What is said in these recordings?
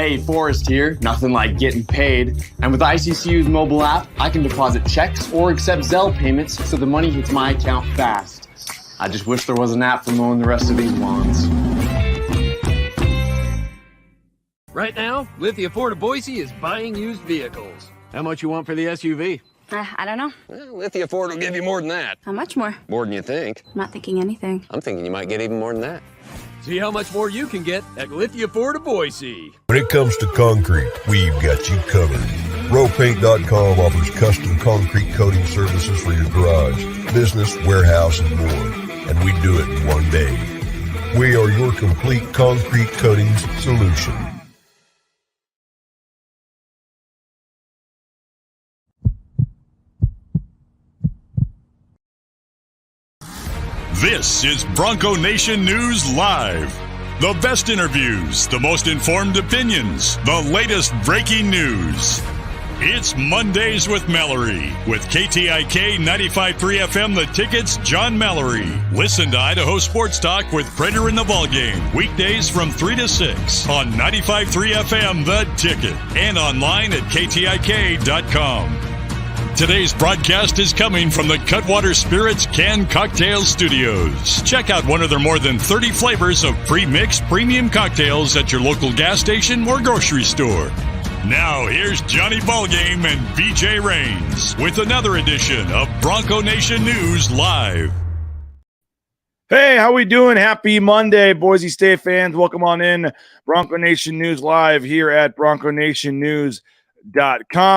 Hey, Forrest here. Nothing like getting paid. And with ICCU's mobile app, I can deposit checks or accept Zelle payments so the money hits my account fast. I just wish there was an app for mowing the rest of these lawns. Right now, Lithia Ford of Boise is buying used vehicles. How much you want for the SUV? I don't know. Well, Lithia Ford will give you more than that. How much more? More than you think. I'm not thinking anything. I'm thinking you might get even more than that. See how much more you can get at Lithia Ford of Boise. When it comes to concrete, we've got you covered. RowPaint.com offers custom concrete coating services for your garage, business, warehouse, and more. And we do it in one day. We are your complete concrete coatings solution. This is Bronco Nation News Live. The best interviews, the most informed opinions, the latest breaking news. It's Mondays with Mallory with KTIK 95.3 FM The Ticket's John Mallory. Listen to Idaho Sports Talk with Prater in the Ballgame weekdays from 3 to 6 on 95.3 FM The Ticket and online at KTIK.com. Today's broadcast is coming from the Cutwater Spirits Canned Cocktail Studios. Check out one of their more than 30 flavors of pre-mixed premium cocktails at your local gas station or grocery store. Now, here's Johnny Ballgame and BJ Rains with another edition of Bronco Nation News Live. Hey, how we doing? Happy Monday, Boise State fans. Welcome on in. Bronco Nation News Live here at BroncoNationNews.com.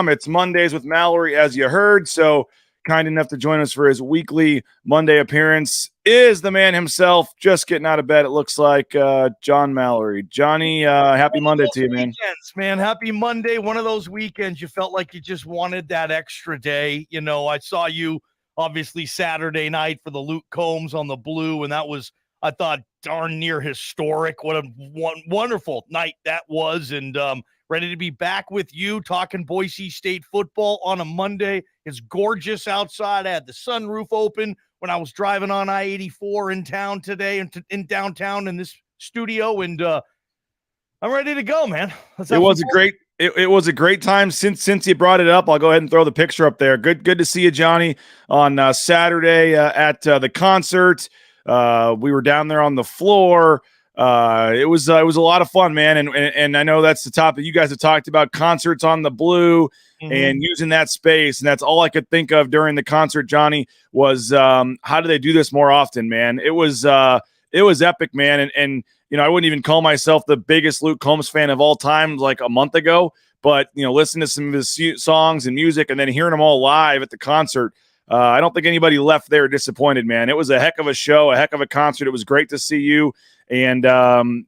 It's Mondays with Mallory, as you heard. So kind enough to join us for his weekly Monday appearance is the man himself, just getting out of bed, it looks like, John Mallory. Johnny, happy Monday to you, man. Weekends, man. Happy Monday. One of those weekends you felt like you just wanted that extra day. You know, I saw you obviously Saturday night for the Luke Combs on the Blue, and that was, I thought, darn near historic. What a wonderful night that was. And ready to be back with you talking Boise State football on a Monday. It's gorgeous outside. I had the sunroof open when I was driving on I-84 in town today, in downtown in this studio, and I'm ready to go, man. It was a great time since you brought it up. I'll go ahead and throw the picture up there. Good to see you, Johnny, on Saturday at the concert. We were down there on the floor. It was a lot of fun, man. And I know that's the topic you guys have talked about, concerts on the Blue and using that space. And that's all I could think of during the concert, Johnny, was how do they do this more often, man? It was epic, man. And you know, I wouldn't even call myself the biggest Luke Combs fan of all time like a month ago, but you know, listening to some of his songs and music and then hearing them all live at the concert, I don't think anybody left there disappointed, man. It was a heck of a show, a heck of a concert. It was great to see you. And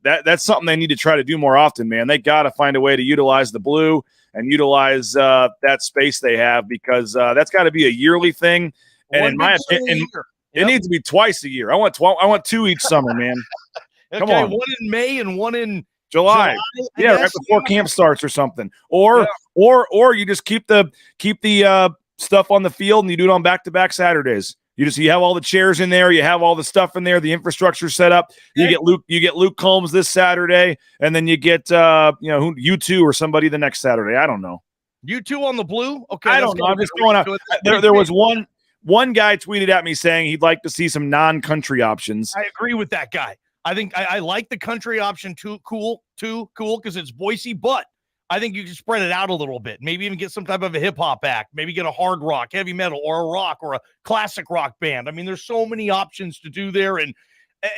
that's something they need to try to do more often, man. They got to find a way to utilize the Blue and utilize that space they have, because that's got to be a yearly thing. And in my opinion, it needs to be twice a year. I want 2 each summer, man. Come on. One in May and one in July. Yeah, right before camp starts or something. Or you just keep the stuff on the field and you do it on back-to-back Saturdays. You have all the chairs in there, you have all the stuff in there, the infrastructure set up. You get Luke Combs this Saturday, and then you get U2 or somebody the next Saturday. I don't know. U2 on the Blue? Okay. I don't know. I'm just going out. There was one guy tweeted at me saying he'd like to see some non-country options. I agree with that guy. I think I like the country option too cool because it's Boise, but I think you can spread it out a little bit. Maybe even get some type of a hip-hop act. Maybe get a hard rock, heavy metal, or a rock, or a classic rock band. I mean, there's so many options to do there. And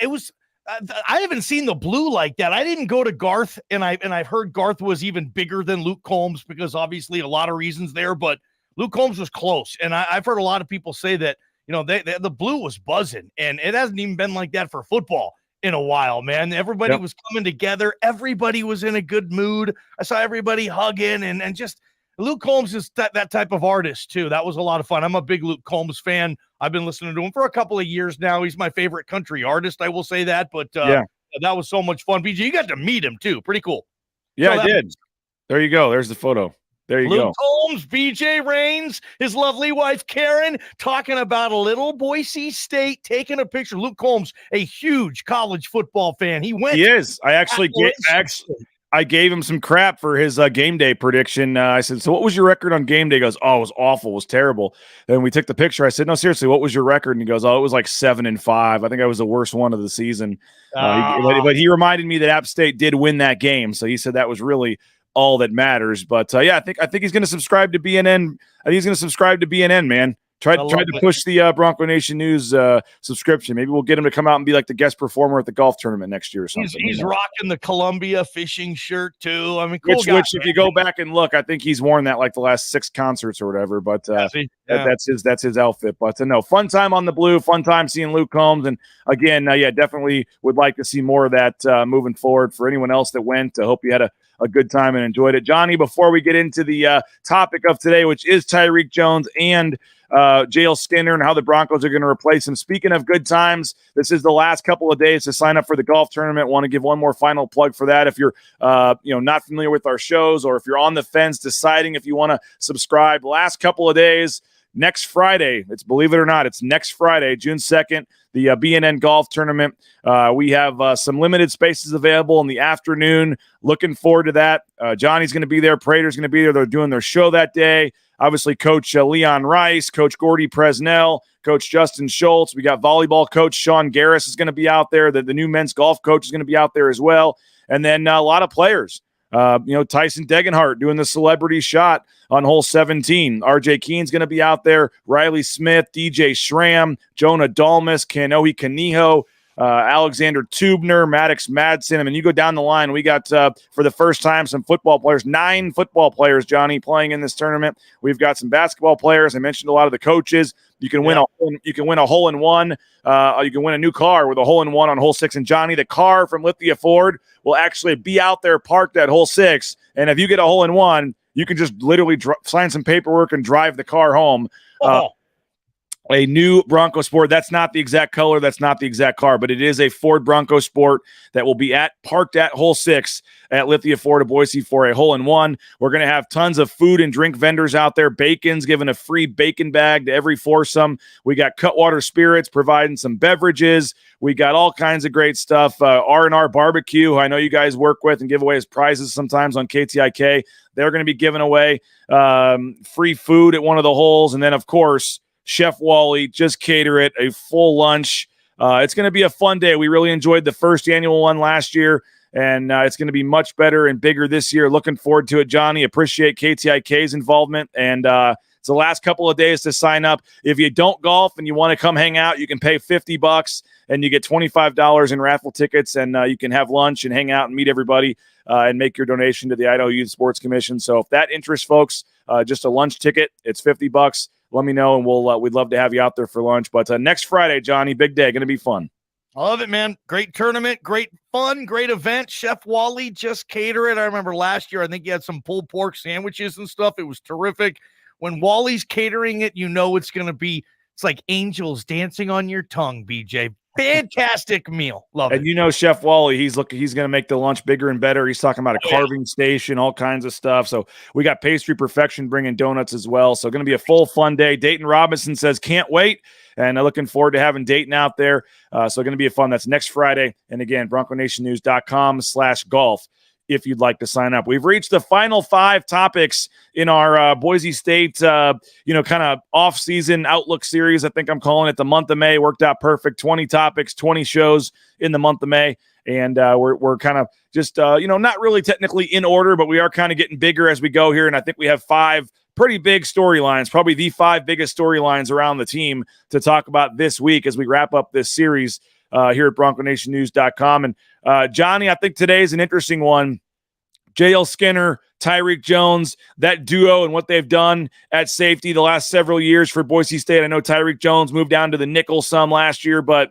it was I haven't seen the Blue like that. I didn't go to Garth, and I've heard Garth was even bigger than Luke Combs because obviously a lot of reasons there. But Luke Combs was close. And I've heard a lot of people say that, you know, the Blue was buzzing. And it hasn't even been like that for football in a while, man. Everybody was coming together. Everybody was in a good mood. I saw everybody hugging and just Luke Combs is that type of artist too. That was a lot of fun. I'm a big Luke Combs fan. I've been listening to him for a couple of years now. He's my favorite country artist. I will say that, but that was so much fun. BG, you got to meet him too. Pretty cool. Yeah, I did. There you go. There's the photo. There you go. Luke Combs, BJ Rains, his lovely wife, Karen, talking about a little Boise State, taking a picture. Luke Combs, a huge college football fan. He is. I actually I gave him some crap for his game day prediction. I said, so what was your record on game day? He goes, oh, it was awful. It was terrible. Then we took the picture. I said, no, seriously, what was your record? And he goes, oh, it was like 7-5. I think I was the worst one of the season. But he reminded me that App State did win that game. So he said that was really all that matters. But yeah, I think he's going to subscribe to BNN. I think he's going to subscribe to BNN, man. Tried to push the Bronco Nation News subscription. Maybe we'll get him to come out and be like the guest performer at the golf tournament next year or something. He's rocking the Columbia fishing shirt too. I mean, cool which guy, if you go back and look, I think he's worn that like the last 6 concerts or whatever. But that's his outfit. But no, fun time on the blue. Fun time seeing Luke Combs. And again, definitely would like to see more of that moving forward. For anyone else that went, I hope you had a good time and enjoyed it. Johnny, before we get into the topic of today, which is Tyreque Jones and JL Skinner and how the Broncos are going to replace him. Speaking of good times, this is the last couple of days to sign up for the golf tournament. Want to give one more final plug for that. If you're not familiar with our shows, or if you're on the fence deciding if you want to subscribe, last couple of days, next Friday, believe it or not, it's next Friday, June 2nd, the BNN golf tournament. We have some limited spaces available in the afternoon. Looking forward to that. Johnny's going to be there. Prater's going to be there. They're doing their show that day. Obviously, Coach Leon Rice, Coach Gordy Presnell, Coach Justin Schultz. We got volleyball coach Sean Garris is going to be out there. The new men's golf coach is going to be out there as well. And then a lot of players. Tyson Degenhart doing the celebrity shot on hole 17. RJ Keene's going to be out there. Riley Smith, DJ Schramm, Jonah Dalmas, Kanoe Kaniho, Alexander Tubner, Maddox Madsen. I mean, you go down the line. We got, for the first time, some football players, 9 football players, Johnny, playing in this tournament. We've got some basketball players. I mentioned a lot of the coaches. You can win a hole in one. You can win a new car with a hole in one on hole 6. And Johnny, the car from Lithia Ford will actually be out there parked at hole 6. And if you get a hole in one, you can just literally sign some paperwork and drive the car home. A new Bronco Sport. That's not the exact color. That's not the exact car, but it is a Ford Bronco Sport that will be parked at hole 6 at Lithia Ford of Boise for a hole in one. We're going to have tons of food and drink vendors out there. Bacon's giving a free bacon bag to every foursome. We got Cutwater Spirits providing some beverages. We got all kinds of great stuff. R&R Barbecue, who I know you guys work with and give away as prizes sometimes on KTIK. They're going to be giving away free food at one of the holes. And then, of course, Chef Wally, just cater it, a full lunch. It's going to be a fun day. We really enjoyed the first annual one last year, and it's going to be much better and bigger this year. Looking forward to it, Johnny. Appreciate KTIK's involvement, and it's the last couple of days to sign up. If you don't golf and you want to come hang out, you can pay $50, and you get $25 in raffle tickets, and you can have lunch and hang out and meet everybody and make your donation to the Idaho Youth Sports Commission. So if that interests folks, just a lunch ticket, it's $50. Let me know, and we'd love to have you out there for lunch. But next Friday, Johnny, big day, going to be fun. I love it, man. Great tournament, great fun, great event. Chef Wally, just cater it. I remember last year, I think you had some pulled pork sandwiches and stuff. It was terrific. When Wally's catering it, it's going to be, it's like angels dancing on your tongue, BJ. Fantastic meal. Love it. And Chef Wally, he's going to make the lunch bigger and better. He's talking about a carving station, all kinds of stuff. So we got Pastry Perfection bringing donuts as well. So going to be a full fun day. Dayton Robinson says, can't wait. And looking forward to having Dayton out there. So going to be a fun. That's next Friday. And again, BroncoNationNews.com/golf. If you'd like to sign up. We've reached the final 5 topics in our Boise State, kind of off-season outlook series. I think I'm calling it the month of May. Worked out perfect. 20 topics, 20 shows in the month of May. And we're kind of just, not really technically in order, but we are kind of getting bigger as we go here. And I think we have 5 pretty big storylines, probably the 5 biggest storylines around the team to talk about this week as we wrap up this series here at BroncoNationNews.com. And Johnny, I think today is an interesting one. JL Skinner, Tyreque Jones, that duo and what they've done at safety the last several years for Boise State. I know Tyreque Jones moved down to the nickel some last year, but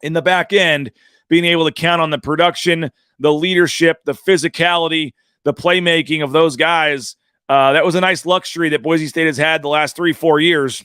in the back end, being able to count on the production, the leadership, the physicality, the playmaking of those guys, that was a nice luxury that Boise State has had the last 3-4 years.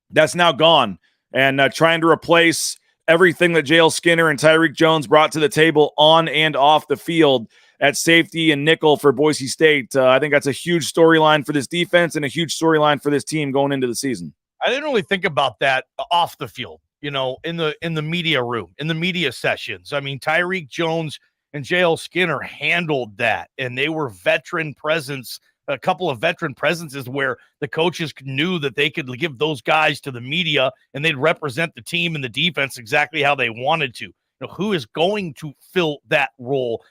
That's now gone. And trying to replace everything that JL Skinner and Tyreque Jones brought to the table on and off the field at safety and nickel for Boise State. I think that's a huge storyline for this defense and a huge storyline for this team going into the season. I didn't really think about that off the field, in the media room, in the media sessions. I mean, Tyreque Jones and JL Skinner handled that. And they were veteran presence, a couple of veteran presences where the coaches knew that they could give those guys to the media and they'd represent the team and the defense exactly how they wanted to. Who is going to fill that role?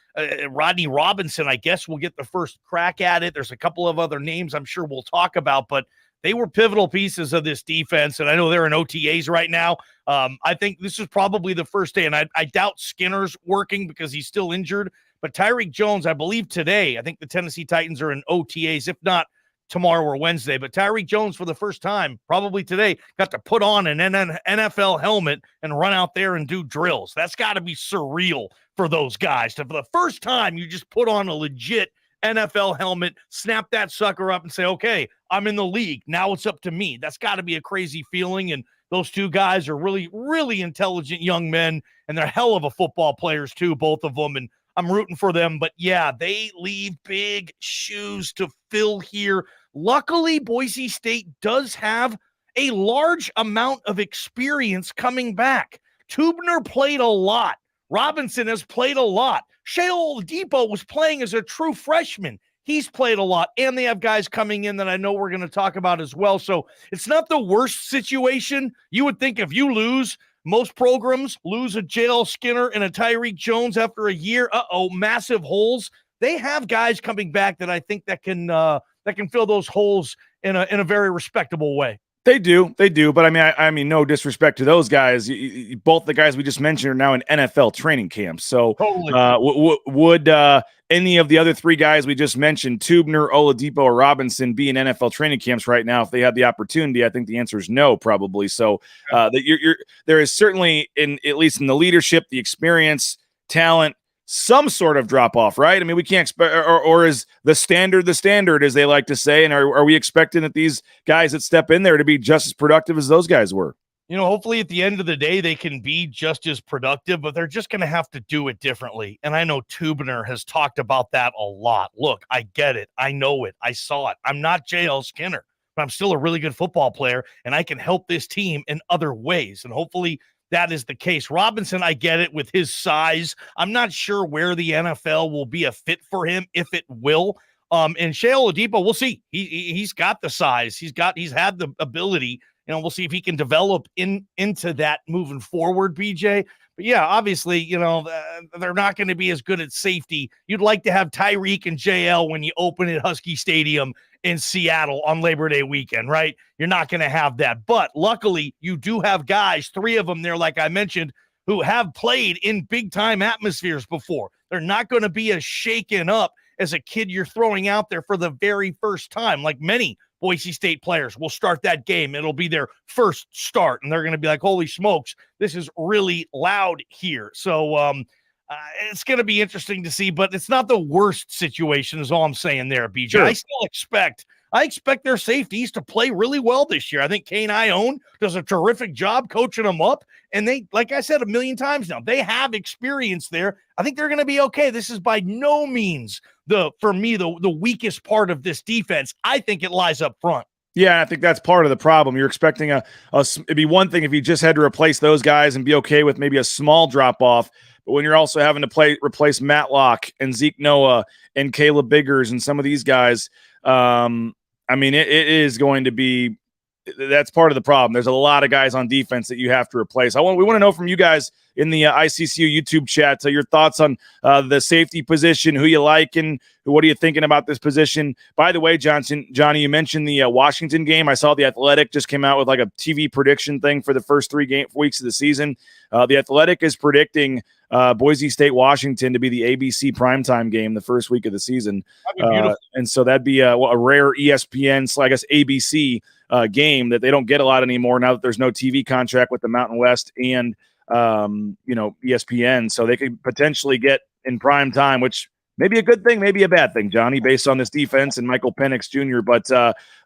Rodney Robinson, I guess, will get the first crack at it. There's a couple of other names I'm sure we'll talk about, but they were pivotal pieces of this defense, and I know they're in OTAs right now. I think this is probably the first day, and I doubt Skinner's working because he's still injured, but Tyreque Jones, I believe today, I think the Tennessee Titans are in OTAs, if not tomorrow or Wednesday, but Tyreque Jones for the first time, probably today, got to put on an NFL helmet and run out there and do drills. That's got to be surreal for those guys. For the first time, you just put on a legit NFL helmet, snap that sucker up and say, okay, I'm in the league. Now it's up to me. That's got to be a crazy feeling. And those two guys are really, really intelligent young men, and they're hell of a football players too, both of them. And I'm rooting for them, but yeah, they leave big shoes to fill here. Luckily, Boise State does have a large amount of experience coming back. Tubner played a lot. Robinson has played a lot. Shea Oladipo was playing as a true freshman. He's played a lot, and they have guys coming in that I know we're going to talk about as well. So it's not the worst situation. You would think if you lose, most programs lose a JL Skinner and a Tyreque Jones after a year. Massive holes. They have guys coming back that I think that can fill those holes in a very respectable way. They do. But I mean, no disrespect to those guys. Both the guys we just mentioned are now in NFL training camps. So totally. Would any of the other three guys we just mentioned, Tubner, Oladipo, or Robinson, be in NFL training camps right now if they had the opportunity? I think the answer is no, probably. So there is certainly, at least in the leadership, the experience, talent, some sort of drop off, right? I mean, we can't expect, or is the standard, as they like to say, and are we expecting that these guys that step in there to be just as productive as those guys were? Hopefully at the end of the day, they can be just as productive, but they're just going to have to do it differently. And I know Tubner has talked about that a lot. Look, I get it. I know it. I saw it. I'm not JL Skinner, but I'm still a really good football player, and I can help this team in other ways. And hopefully that is the case. Robinson, I get it with his size. I'm not sure where the NFL will be a fit for him, if it will. And Shea Oladipo, we'll see. He's got the size. He's had the ability. We'll see if he can develop into that moving forward, BJ. But yeah, obviously, they're not going to be as good at safety. You'd like to have Tyreque and JL when you open at Husky Stadium in Seattle on Labor Day weekend, right? You're not going to have that. But luckily, you do have guys, three of them there, like I mentioned, who have played in big-time atmospheres before. They're not going to be as shaken up as a kid you're throwing out there for the very first time, like many Boise State players will start that game. It'll be their first start, and they're going to be like, holy smokes, this is really loud here. So it's going to be interesting to see, but it's not the worst situation is all I'm saying there, BJ. Sure. I expect their safeties to play really well this year. I think Kane Ione does a terrific job coaching them up, and they, like I said a million times now, they have experience there. I think they're going to be okay. This is by no means the weakest part of this defense. I think it lies up front. Yeah, I think that's part of the problem. You're expecting it'd be one thing if you just had to replace those guys and be okay with maybe a small drop off. But when you're also having to replace Matlock and Zeke Noah and Caleb Biggers and some of these guys, it is going to be – that's part of the problem. There's a lot of guys on defense that you have to replace. We want to know from you guys in the ICCU YouTube chat your thoughts on the safety position, who you like, and what are you thinking about this position. By the way, Johnny, you mentioned the Washington game. I saw The Athletic just came out with like a TV prediction thing for the first 3 weeks of the season. The Athletic is predicting Boise State, Washington to be the ABC primetime game the first week of the season. And so that'd be a rare ESPN / I guess ABC game that they don't get a lot anymore now that there's no TV contract with the Mountain West and ESPN. So they could potentially get in prime time, which may be a good thing, maybe a bad thing, Johnny, based on this defense and Michael Penix Jr. But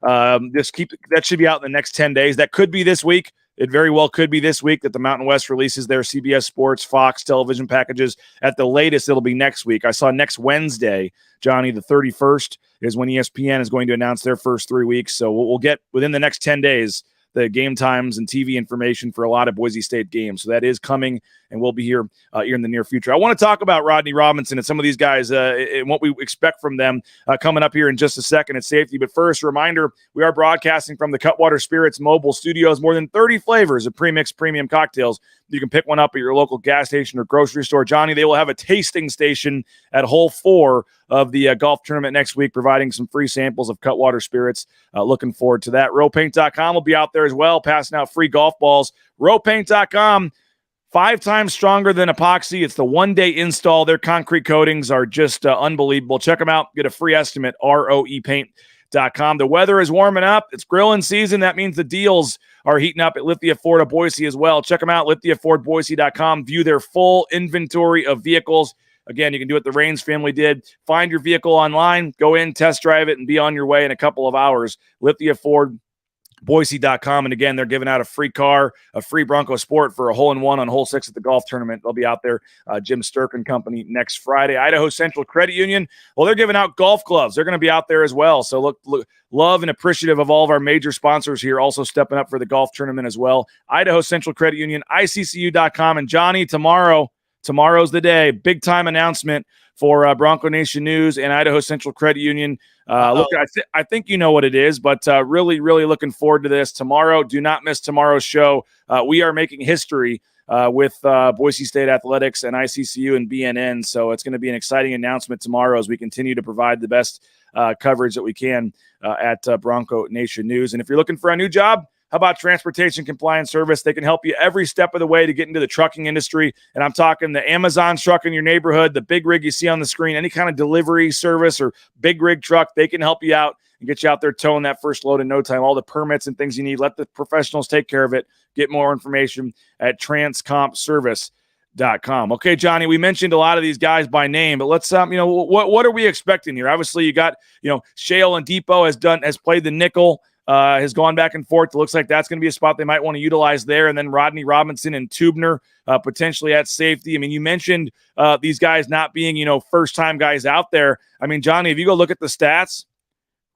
that should be out in the next 10 days. That could be this week. It very well could be this week that the Mountain West releases their CBS Sports, Fox television packages. At the latest, it'll be next week. I saw next Wednesday, Johnny, the 31st, is when ESPN is going to announce their first 3 weeks. So we'll get within the next 10 days the game times and TV information for a lot of Boise State games. So that is coming, and we'll be here in the near future. I want to talk about Rodney Robinson and some of these guys and what we expect from them coming up here in just a second at safety. But first, a reminder, we are broadcasting from the Cutwater Spirits mobile studios. More than 30 flavors of pre-mixed premium cocktails. You can pick one up at your local gas station or grocery store. Johnny, they will have a tasting station at hole 4 of the golf tournament next week, providing some free samples of Cutwater Spirits. Looking forward to that. Rowpaint.com will be out there as well, passing out free golf balls. Rowpaint.com, 5 times stronger than epoxy. It's the one-day install. Their concrete coatings are just unbelievable. Check them out. Get a free estimate, roepaint.com. The weather is warming up. It's grilling season. That means the deals are heating up at Lithia Ford of Boise as well. Check them out, lithiafordboise.com. View their full inventory of vehicles. Again, you can do what the Raines family did. Find your vehicle online, go in, test drive it, and be on your way in a couple of hours. lithiafordboise.com. And again, they're giving out a free car, a free Bronco Sport for a hole-in-one on hole 6 at the golf tournament. They'll be out there, Jim Sturk and company, next Friday. Idaho Central Credit Union, well, they're giving out golf clubs. They're going to be out there as well. So look, love and appreciative of all of our major sponsors here, also stepping up for the golf tournament as well. Idaho Central Credit Union, ICCU.com. And Johnny, tomorrow's the day. Big time announcement for Bronco Nation News and Idaho Central Credit Union. Look, I think you know what it is, but really, really looking forward to this tomorrow. Do not miss tomorrow's show. We are making history with Boise State Athletics and ICCU and BNN. So it's going to be an exciting announcement tomorrow as we continue to provide the best coverage that we can at Bronco Nation News. And if you're looking for a new job, how about Transportation Compliance Service? They can help you every step of the way to get into the trucking industry. And I'm talking the Amazon truck in your neighborhood, the big rig you see on the screen, any kind of delivery service or big rig truck, they can help you out and get you out there towing that first load in no time. All the permits and things you need, let the professionals take care of it. Get more information at transcompservice.com. Okay, Johnny, we mentioned a lot of these guys by name, but let's what are we expecting here? Obviously, you got Shale and Depot has played the nickel. Has gone back and forth. It looks like that's going to be a spot they might want to utilize there. And then Rodney Robinson and Tubner potentially at safety. I mean, you mentioned these guys not being, first-time guys out there. I mean, Johnny, if you go look at the stats,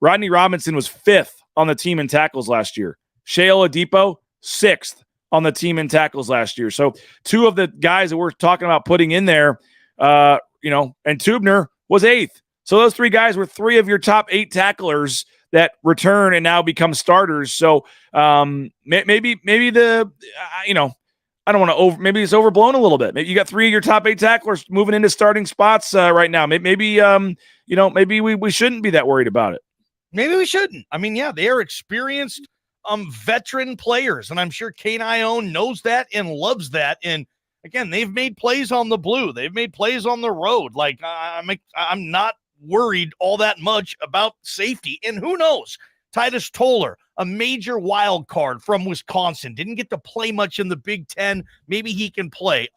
Rodney Robinson was 5th on the team in tackles last year. Shale Adipo, 6th on the team in tackles last year. So 2 of the guys that we're talking about putting in there, and Tubner was 8th. So those 3 guys were 3 of your top 8 tacklers that return and now become starters. So maybe the, I don't want to maybe it's overblown a little bit. Maybe you got 3 of your top 8 tacklers moving into starting spots right now. Maybe we shouldn't be that worried about it. Maybe we shouldn't. I mean, yeah, they are experienced veteran players, and I'm sure Kane Ione knows that and loves that. And again, they've made plays on the blue. They've made plays on the road. Like I'm not worried all that much about safety. And who knows? Titus Toller, a major wild card from Wisconsin, didn't get to play much in the Big Ten. Maybe he can play.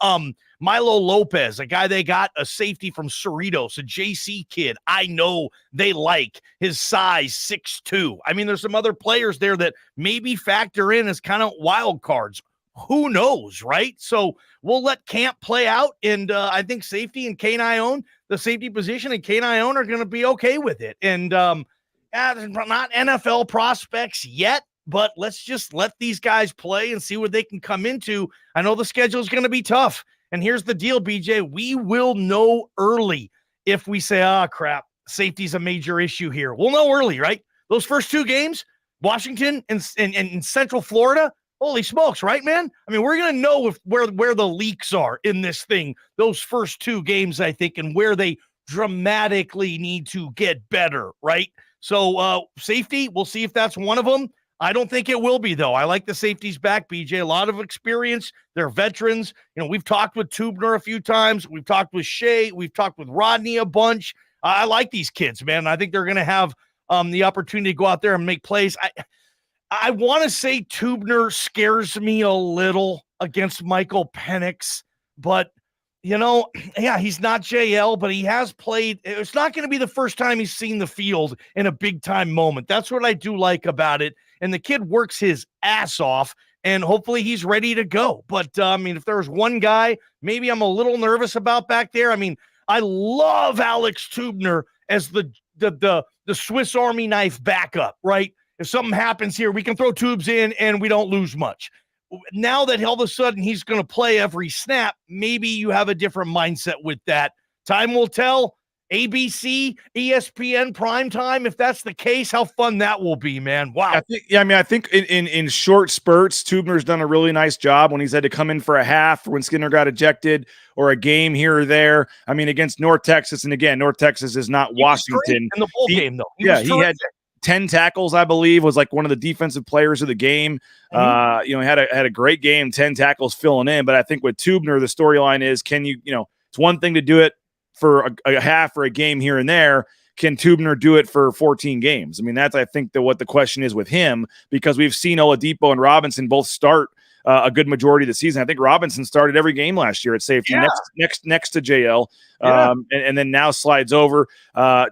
Milo Lopez, a guy they got, a safety from Cerritos, a JC kid. I know they like his size, 6'2". I mean, there's some other players there that maybe factor in as kind of wild cards. Who knows, right? So we'll let camp play out, and I think safety and Kane Ione, the safety position and Kane Ione are going to be okay with it. And not NFL prospects yet, but let's just let these guys play and see what they can come into. I know the schedule is going to be tough, and here's the deal, BJ. We will know early if we say, crap, safety's a major issue here. We'll know early, right? Those first 2 games, Washington and Central Florida, holy smokes, right, man? I mean, we're going to know where the leaks are in this thing, those first 2 games, I think, and where they dramatically need to get better, right? So safety, we'll see if that's one of them. I don't think it will be, though. I like the safeties back, BJ. A lot of experience. They're veterans. We've talked with Tubner a few times. We've talked with Shea. We've talked with Rodney a bunch. I like these kids, man. I think they're going to have the opportunity to go out there and make plays. I want to say Tubner scares me a little against Michael Penix, but, he's not JL, but he has played. It's not going to be the first time he's seen the field in a big-time moment. That's what I do like about it, and the kid works his ass off, and hopefully he's ready to go. But, if there's one guy maybe I'm a little nervous about back there, I love Alex Tubner as the Swiss Army knife backup, right? if something happens here, we can throw tubes in and we don't lose much. Now that all of a sudden he's going to play every snap, maybe you have a different mindset with that. Time will tell. ABC, ESPN primetime. If that's the case, how fun that will be, man. Wow. I think in short spurts, Tubner's done a really nice job when he's had to come in for a half, when Skinner got ejected, or a game here or there. I mean, against North Texas, and again, North Texas is not Washington. In the bowl game, though. He had 10 tackles, I believe, was like one of the defensive players of the game. Mm-hmm. He had a great game, 10 tackles filling in. But I think with Tubner, the storyline is, it's one thing to do it for a half or a game here and there. Can Tubner do it for 14 games? I mean, that's, I think, what the question is with him, because we've seen Oladipo and Robinson both start a good majority of the season. I think Robinson started every game last year at safety, next to JL, and then now slides over.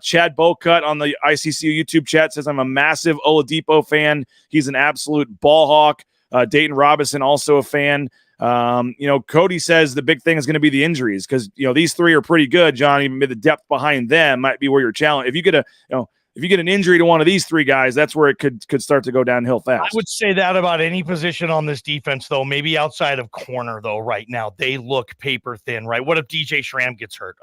Chad Bocut on the ICCU YouTube chat says, I'm a massive Oladipo fan. He's an absolute ball hawk. Dayton Robinson, also a fan. Cody says the big thing is going to be the injuries, because these three are pretty good, John. Even the depth behind them might be where your challenge. If you get an injury to one of these three guys, that's where it could start to go downhill fast. I would say that about any position on this defense, though. Maybe outside of corner, though. Right now, they look paper thin. Right? What if DJ Schramm gets hurt?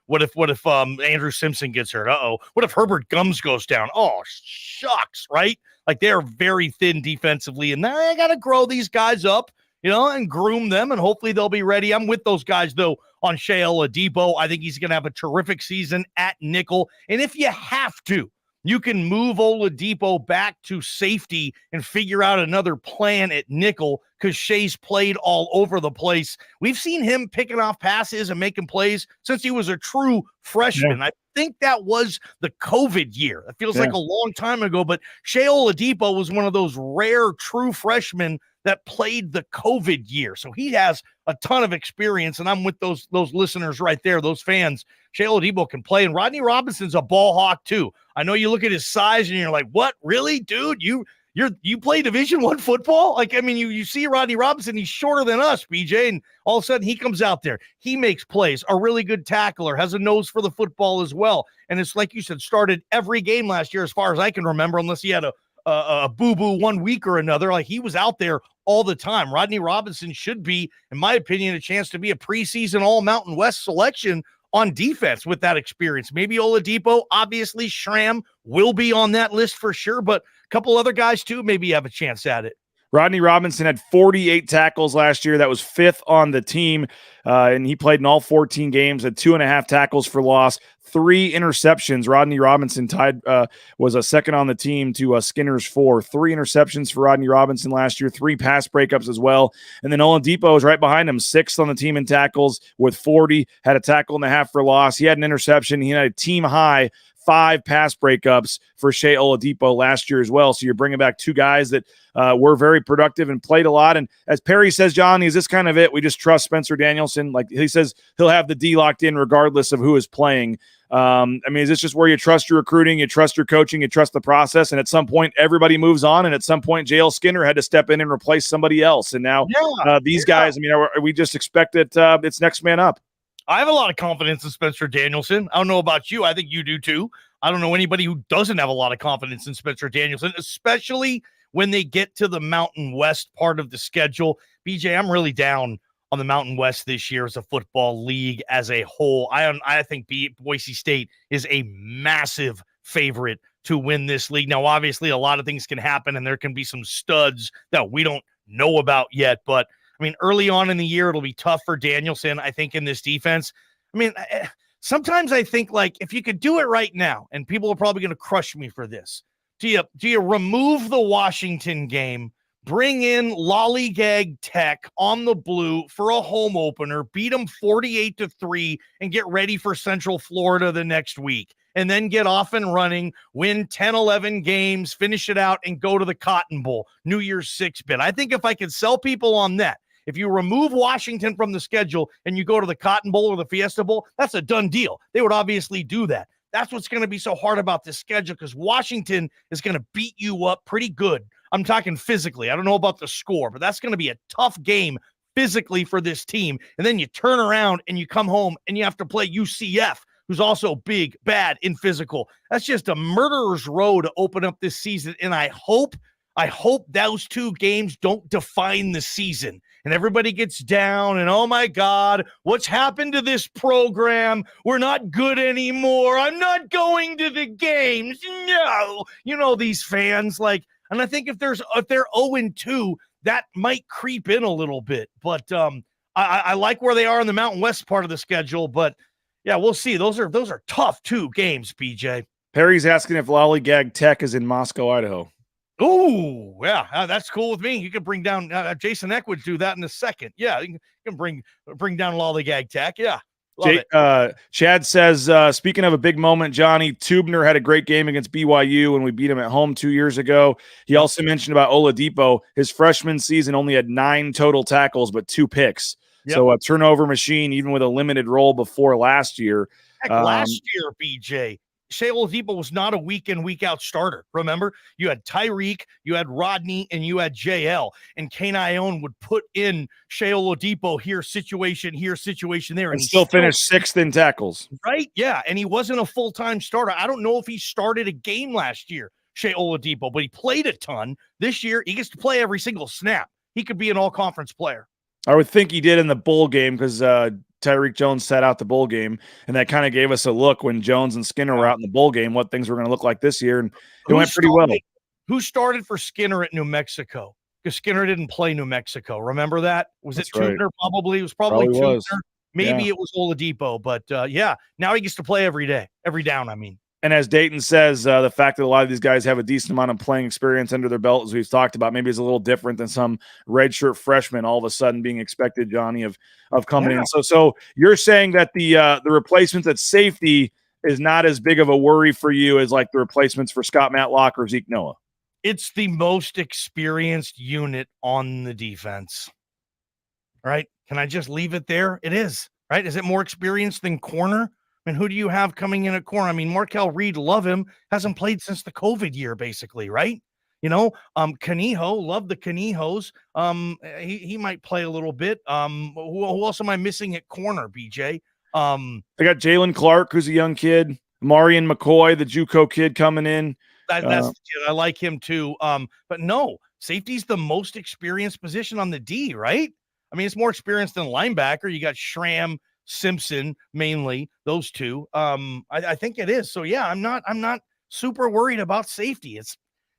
What if Andrew Simpson gets hurt? What if Herbert Gums goes down? Oh, shucks! Right? Like, they're very thin defensively, and I got to grow these guys up, and groom them, and hopefully they'll be ready. I'm with those guys, though, on Shea Oladipo. I think he's going to have a terrific season at nickel. And if you have to, you can move Oladipo back to safety and figure out another plan at nickel, because Shea's played all over the place. We've seen him picking off passes and making plays since he was a true freshman. Yeah. I think that was the COVID year. It feels like a long time ago, but Shea Oladipo was one of those rare true freshmen that played the COVID year. So he has a ton of experience, and I'm with those listeners right there, those fans. Shea Oladipo can play, and Rodney Robinson's a ball hawk too. I know you look at his size and you're like, what, really, dude? You play Division I football? Like, I mean, you see Rodney Robinson, he's shorter than us, BJ, and all of a sudden he comes out there. He makes plays, a really good tackler, has a nose for the football as well. And it's like you said, started every game last year as far as I can remember, unless he had a boo-boo 1 week or another. Like, he was out there all the time. Rodney Robinson should be, in my opinion, a chance to be a preseason All-Mountain West selection on defense with that experience. Maybe Oladipo, obviously Schramm will be on that list for sure, but a couple other guys too maybe have a chance at it. Rodney Robinson had 48 tackles last year. That was 5th on the team, and he played in all 14 games, had 2.5 tackles for loss, 3 interceptions. Rodney Robinson was a second on the team to Skinner's 4. 3 interceptions for Rodney Robinson last year, 3 pass breakups as well. And then Oladipo is right behind him, 6th on the team in tackles with 40, had a tackle and a half for loss. He had an interception. He had a team high 5 pass breakups for Shea Oladipo last year as well. So you're bringing back 2 guys that were very productive and played a lot. And as Perry says, John, is this kind of it? We just trust Spencer Danielson. Like he says, he'll have the D locked in regardless of who is playing. I mean, is this just where you trust your recruiting, you trust your coaching, you trust the process, and at some point everybody moves on, and at some point JL Skinner had to step in and replace somebody else, and now these guys, I mean, are we just expect that it's next man up? I have a lot of confidence in Spencer Danielson. I don't know about you. I think you do too. I don't know anybody who doesn't have a lot of confidence in Spencer Danielson, especially when they get to the Mountain West part of the schedule. BJ, I'm really down on the Mountain West this year as a football league as a whole. I think Boise State is a massive favorite to win this league. Now, obviously, a lot of things can happen, and there can be some studs that we don't know about yet. But, I mean, early on in the year, it'll be tough for Danielson, I think, in this defense. I mean, sometimes I think, like, if you could do it right now, and people are probably going to crush me for this, do you remove the Washington game, bring in Lollygag Tech on the blue for a home opener, beat them 48-3, and get ready for Central Florida the next week, and then get off and running, win 10, 11 games, finish it out, and go to the Cotton Bowl, New Year's 6 bid. I think if I could sell people on that, if you remove Washington from the schedule and you go to the Cotton Bowl or the Fiesta Bowl, that's a done deal. They would obviously do that. That's what's going to be so hard about this schedule, because Washington is going to beat you up pretty good. I'm talking physically. I don't know about the score, but that's going to be a tough game physically for this team. And then you turn around and you come home and you have to play UCF, who's also big, bad, and physical. That's just a murderer's row to open up this season. And I hope those two games don't define the season and everybody gets down and, oh my God, what's happened to this program? We're not good anymore. I'm not going to the games. No, these fans and I think if they're 0-2, that might creep in a little bit, but I like where they are in the Mountain West part of the schedule, but yeah, we'll see. Those are tough 2 games, BJ. Perry's asking if Lollygag Tech is in Moscow, Idaho. Oh, yeah, that's cool with me. You can bring down Jason Eck would do that in a second. Yeah, you can bring down Lollygag Tech. Yeah, love it. Chad says, speaking of a big moment, Johnny, Tubner had a great game against BYU when we beat him at home 2 years ago. He also mentioned about Oladipo. His freshman season only had 9 total tackles, but 2 picks. Yep. So a turnover machine, even with a limited role before last year. Last year, BJ, Shea Oladipo was not a week in, week out starter. Remember, you had Tyreque, you had Rodney, and you had JL. And Kane Ione would put in Shea Oladipo here, situation there. And still finished 6th in tackles. Right? Yeah. And he wasn't a full-time starter. I don't know if he started a game last year, Shea Oladipo, but he played a ton. This year, he gets to play every single snap. He could be an all-conference player. I would think he did in the bowl game because Tyreque Jones sat out the bowl game, and that kind of gave us a look when Jones and Skinner were out in the bowl game, what things were going to look like this year, and it went pretty well. Who started for Skinner at New Mexico? Because Skinner didn't play New Mexico. Remember that? Was it Tubner? Probably. It was probably Tubner. Maybe it was Oladipo, but now he gets to play every day, every down, I mean. And as Dayton says, the fact that a lot of these guys have a decent amount of playing experience under their belt, as we've talked about, maybe is a little different than some redshirt freshmen all of a sudden being expected, Johnny, of coming in. So you're saying that the replacements at safety is not as big of a worry for you as like the replacements for Scott Matlock or Zeke Noah? It's the most experienced unit on the defense. Right? Can I just leave it there? It is. Right? Is it more experienced than corner? I mean, who do you have coming in at corner? I mean, Markel Reed, love him, hasn't played since the COVID year, basically, right? Canijo, love the Canijos. He might play a little bit. Who else am I missing at corner, BJ? I got Jalen Clark, who's a young kid. Marion McCoy, the JUCO kid coming in. That's the kid. I like him too. But no, safety's the most experienced position on the D, right? I mean, it's more experienced than linebacker. You got Schramm, Simpson, mainly those two. I think it is. So yeah, I'm not super worried about safety. It's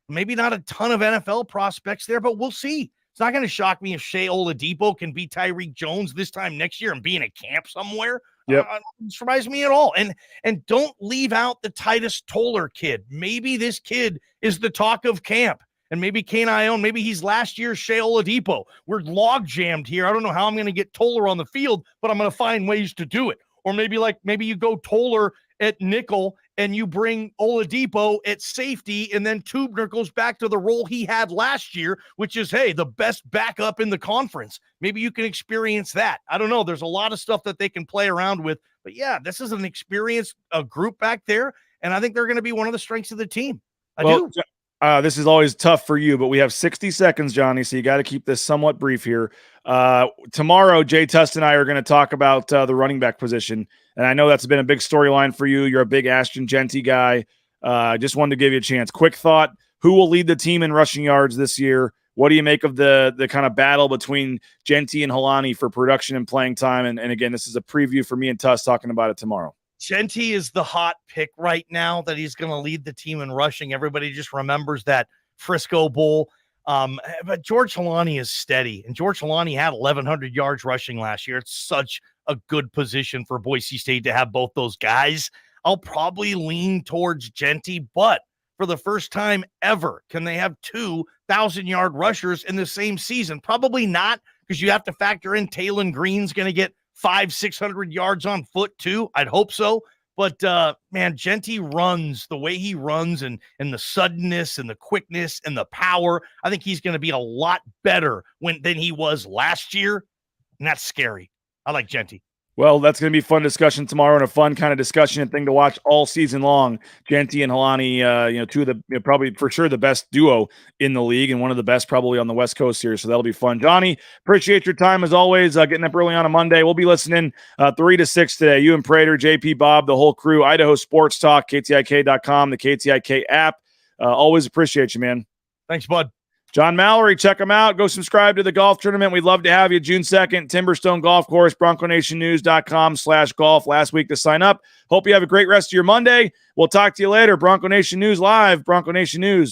maybe not a ton of NFL prospects there, but we'll see. It's not going to shock me if Shea Oladipo can beat Tyreque Jones this time next year and be in a camp somewhere. Yep. It surprised me at all. And don't leave out the Titus Toller kid. Maybe this kid is the talk of camp. And maybe Kane Ione, maybe he's last year's Shea Oladipo. We're log jammed here. I don't know how I'm going to get Toller on the field, but I'm going to find ways to do it. Or maybe you go Toller at nickel and you bring Oladipo at safety, and then Tubner goes back to the role he had last year, which is, hey, the best backup in the conference. Maybe you can experience that. I don't know. There's a lot of stuff that they can play around with. But yeah, this is an experienced group back there, and I think they're going to be one of the strengths of the team. I do. This is always tough for you, but we have 60 seconds, Johnny, so you got to keep this somewhat brief here. Tomorrow, Jay Tust and I are going to talk about the running back position, and I know that's been a big storyline for you. You're a big Ashton Genty guy. Just wanted to give you a chance. Quick thought, who will lead the team in rushing yards this year? What do you make of the kind of battle between Genty and Helani for production and playing time? And again, this is a preview for me and Tust talking about it tomorrow. Genty is the hot pick right now that he's going to lead the team in rushing. Everybody just remembers that Frisco Bowl. But George Helani is steady, and George Helani had 1,100 yards rushing last year. It's such a good position for Boise State to have both those guys. I'll probably lean towards Genty, but for the first time ever, can they have 2,000-yard rushers in the same season? Probably not, because you have to factor in Taylon Green's going to get 500-600 yards on foot too. I'd hope so. But man, Genty runs the way he runs, and the suddenness and the quickness and the power. I think he's going to be a lot better than he was last year. And that's scary. I like Genty. Well, that's going to be a fun discussion tomorrow and a fun kind of discussion and thing to watch all season long. Genty and Helani, two of the probably for sure the best duo in the league and one of the best probably on the West Coast here. So that'll be fun. Johnny, appreciate your time as always, getting up early on a Monday. We'll be listening 3 to 6 today. You and Prater, JP, Bob, the whole crew, Idaho Sports Talk, KTIK.com, the KTIK app. Always appreciate you, man. Thanks, bud. John Mallory, check him out. Go subscribe to the golf tournament. We'd love to have you June 2nd, Timberstone Golf Course, BroncoNationNews.com/golf. Last week to sign up. Hope you have a great rest of your Monday. We'll talk to you later. Bronco Nation News Live, Bronco Nation News.